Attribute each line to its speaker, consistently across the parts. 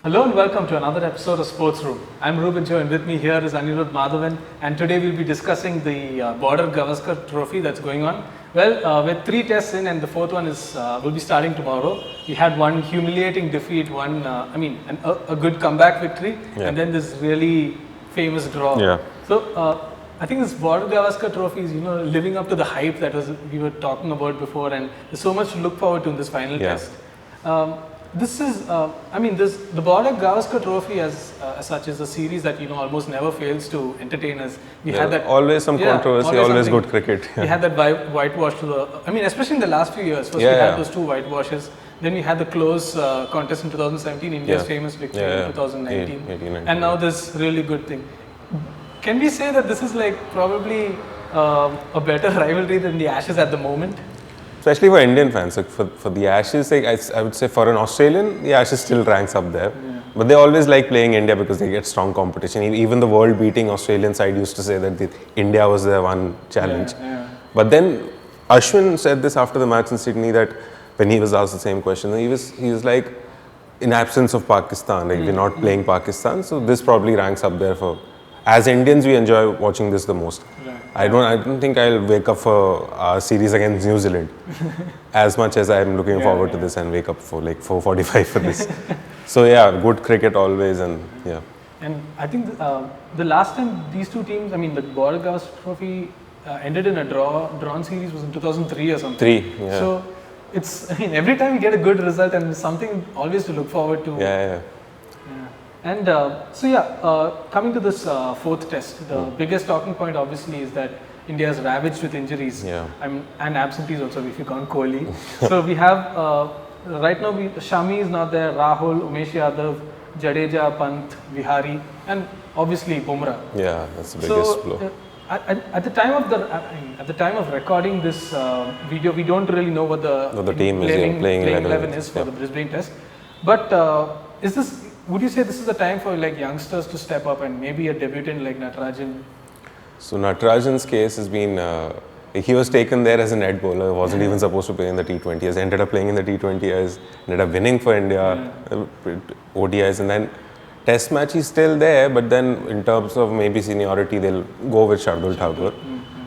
Speaker 1: Hello and welcome to another episode of Sports Room. I'm Ruben Joe and with me here is Anirudh Madhavan, and today we'll be discussing the Border Gavaskar Trophy that's going on. Well, with 3 tests in and the fourth one is will be starting tomorrow. We had one humiliating defeat, a good comeback victory, and then this really famous draw.
Speaker 2: Yeah.
Speaker 1: So I think this Border Gavaskar Trophy is living up to the hype that we were talking about before, and there's so much to look forward to in this final test. This is, the Border Gavaskar Trophy as such is a series that almost never fails to entertain us. We had that
Speaker 2: always some controversy, always good cricket.
Speaker 1: We had that whitewash to the, especially in the last few years. First we had those 2 whitewashes. Then we had the close contest in 2017, India's famous victory in 2019, and now this really good thing. Can we say that this is like probably a better rivalry than the Ashes at the moment?
Speaker 2: Especially for Indian fans, like for the Ashes, like I would say for an Australian, the Ashes still ranks up there. But they always like playing India because they get strong competition. Even the world-beating Australian side used to say that India was their one challenge. But then Ashwin said this after the match in Sydney, that when he was asked the same question, he was like, in absence of Pakistan, like we're not playing Pakistan, so this probably ranks up there for. As Indians, we enjoy watching this the most. I don't think I'll wake up for a series against New Zealand as much as I'm looking forward to this and wake up for like 4:45 for this. So yeah, good cricket always, and yeah.
Speaker 1: And I think the last time these two teams, the Border Gavaskar Trophy ended in a drawn series was in 2003 or something.
Speaker 2: 3, yeah.
Speaker 1: So it's, every time we get a good result and something always to look forward to.
Speaker 2: Yeah.
Speaker 1: And coming to this 4th test, the biggest talking point obviously is that India is ravaged with injuries and absentees also if you count Kohli. So we have, right now Shami is not there, Rahul, Umesh Yadav, Jadeja, Pant, Vihari, and obviously Bumrah.
Speaker 2: Yeah, that's the biggest blow.
Speaker 1: At the time of recording this video, we don't really know what the
Speaker 2: team
Speaker 1: playing 11 is for the Brisbane test. But would you say this is the time for like youngsters to step up and maybe a debutant like Natarajan?
Speaker 2: So Natarajan's case has been, he was taken there as a net bowler, wasn't even supposed to play in the T20 as, ended up playing in the T20 as, ended up winning for India, ODIs, and then test match he's still there, but then in terms of maybe seniority they'll go with Shardul Thakur.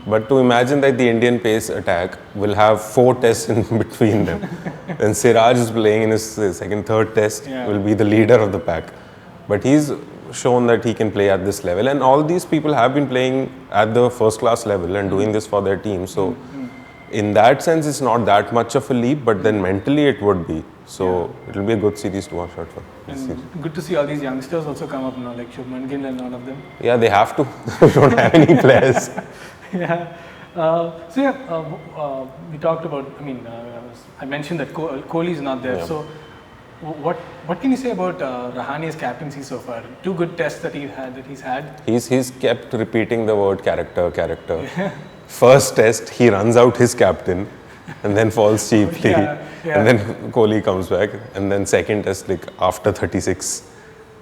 Speaker 2: But to imagine that the Indian pace attack will have 4 tests in between them. And Siraj is playing in his second, third test, will be the leader of the pack. But he's shown that he can play at this level. And all these people have been playing at the first class level and doing this for their team. So in that sense, it's not that much of a leap, but then mentally it would be. So it'll be a good series to watch out for.
Speaker 1: And good to see all these youngsters also come up now, like Shubman Gill and all of them.
Speaker 2: Yeah, they have to. We don't have any players.
Speaker 1: We talked about, I mentioned that Kohli is not there. So what can you say about Rahane's captaincy so far? 2 good tests that he's had.
Speaker 2: He's kept repeating the word character. First test, he runs out his captain and then falls cheaply. And then Kohli comes back. And then second test, like after 36,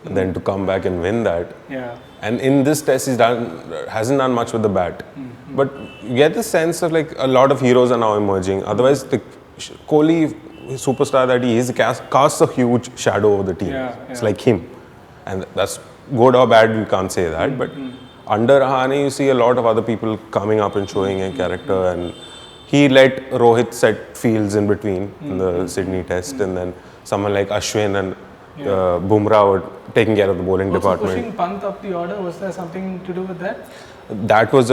Speaker 2: and then to come back and win that. And in this test, hasn't done much with the bat. But you get the sense of like a lot of heroes are now emerging. Otherwise, the Kohli, superstar that he is, casts a huge shadow over the team. It's like him. And that's good or bad, you can't say that. But under Rahane, you see a lot of other people coming up and showing a character. And he let Rohit set fields in between in the Sydney test. And then someone like Ashwin and Bumrah were taking care of the bowling department.
Speaker 1: Pushing Pant up the order, was there something to do with that?
Speaker 2: That was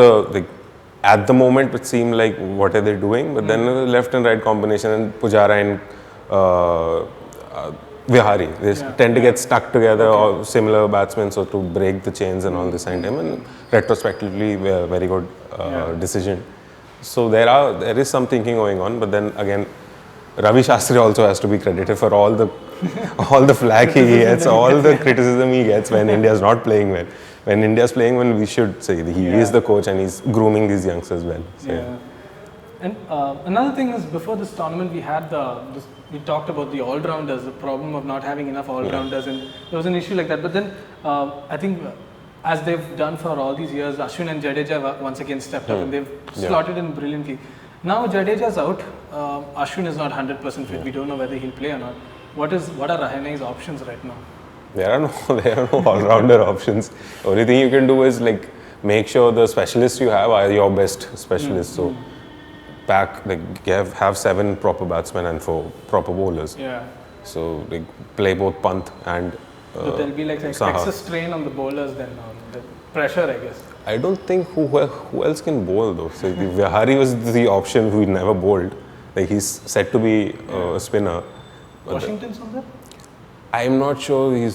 Speaker 2: at the moment it seemed like what are they doing, but then left and right combination and Pujara and Vihari, they tend to get stuck together, or similar batsmen, so to break the chains and all this time, and retrospectively a very good decision. So there is some thinking going on, but then again Ravi Shastri also has to be credited for all the flack he gets, all the criticism he gets when India is not playing well. When India is playing well, we should say that he is the coach and he's grooming these youngsters well. So,
Speaker 1: And another thing is, before this tournament, we talked about the all-rounders, the problem of not having enough all-rounders, and there was an issue like that. But then I think, as they've done for all these years, Ashwin and Jadeja once again stepped up and they've slotted in brilliantly. Now Jadeja's out, Ashwin is not 100% fit. We don't know whether he'll play or not. What are Rahane's options right now?
Speaker 2: There are no all-rounder options. Only thing you can do is like make sure the specialists you have are your best specialists. So pack like have 7 proper batsmen and 4 proper bowlers.
Speaker 1: Yeah.
Speaker 2: So like play both Pant and
Speaker 1: But there'll be like
Speaker 2: Saha.
Speaker 1: excess strain on the bowlers then, the pressure, I guess.
Speaker 2: I don't think who else can bowl though. So Vihari was the option who never bowled. Like he's said to be a spinner.
Speaker 1: Washington's on there?
Speaker 2: I'm not sure.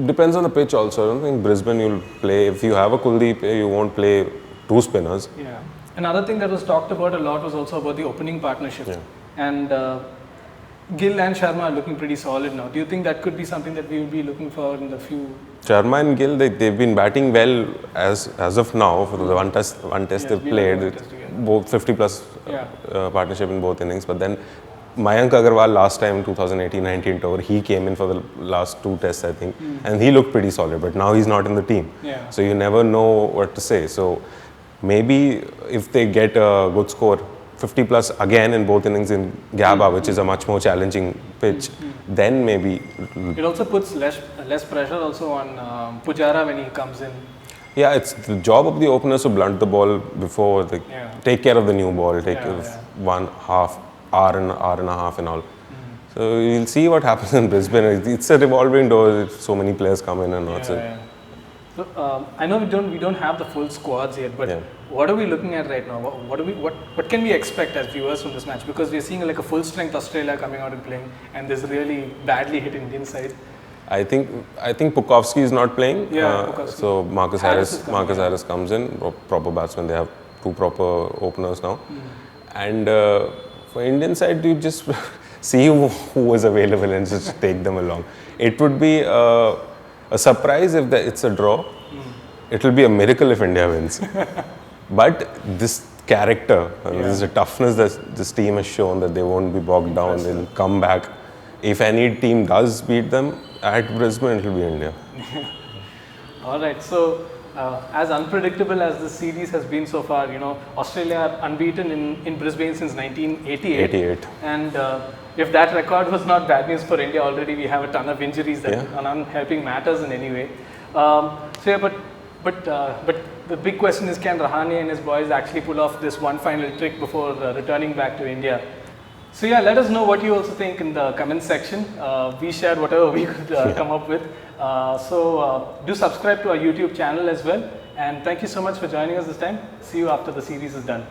Speaker 2: Depends on the pitch also. I don't think Brisbane you'll play. If you have a Kuldeep, you won't play 2 spinners.
Speaker 1: Yeah. Another thing that was talked about a lot was also about the opening partnership.
Speaker 2: Yeah.
Speaker 1: And Gill and Sharma are looking pretty solid now. Do you think that could be something that we will be looking for in the few?
Speaker 2: Sharma and Gill, they've been batting well as of now for the one test they've played. Both 50 plus partnership in both innings. But then Mayank Agarwal last time 2018-19 tour, he came in for the last 2 tests I think, and he looked pretty solid. But now he's not in the team, so you never know what to say. So maybe if they get a good score, 50 plus again in both innings in Gabba, which is a much more challenging pitch, then maybe
Speaker 1: it also puts less pressure also on Pujara when he comes in.
Speaker 2: Yeah, it's the job of the openers to blunt the ball before they take care of the new ball, take 1.5 hour and a half and all. So you'll see what happens in Brisbane. It's a revolving door. So many players come in and out.
Speaker 1: So, I know we don't have the full squads yet, but what are we looking at right now? What can we expect as viewers from this match? Because we're seeing like a full strength Australia coming out and playing, and this really badly hit Indian side.
Speaker 2: I think Pukovsky is not playing. So Marcus Harris comes in, proper batsman. They have 2 proper openers now, and for Indian side, you just see who is available and just take them along. It would be a surprise if it's a draw. It will be a miracle if India wins. But this character, this is a toughness that this team has shown, that they won't be bogged down. They'll come back. If any team does beat them at Brisbane, it will be India.
Speaker 1: All right. So as unpredictable as the series has been so far, Australia are unbeaten in Brisbane since 1988. And if that record was not bad news for India, already we have a ton of injuries that are not helping matters in any way. But the big question is, can Rahane and his boys actually pull off this one final trick before returning back to India? So let us know what you also think in the comment section. We shared whatever we could come up with. So do subscribe to our YouTube channel as well. And thank you so much for joining us this time. See you after the series is done.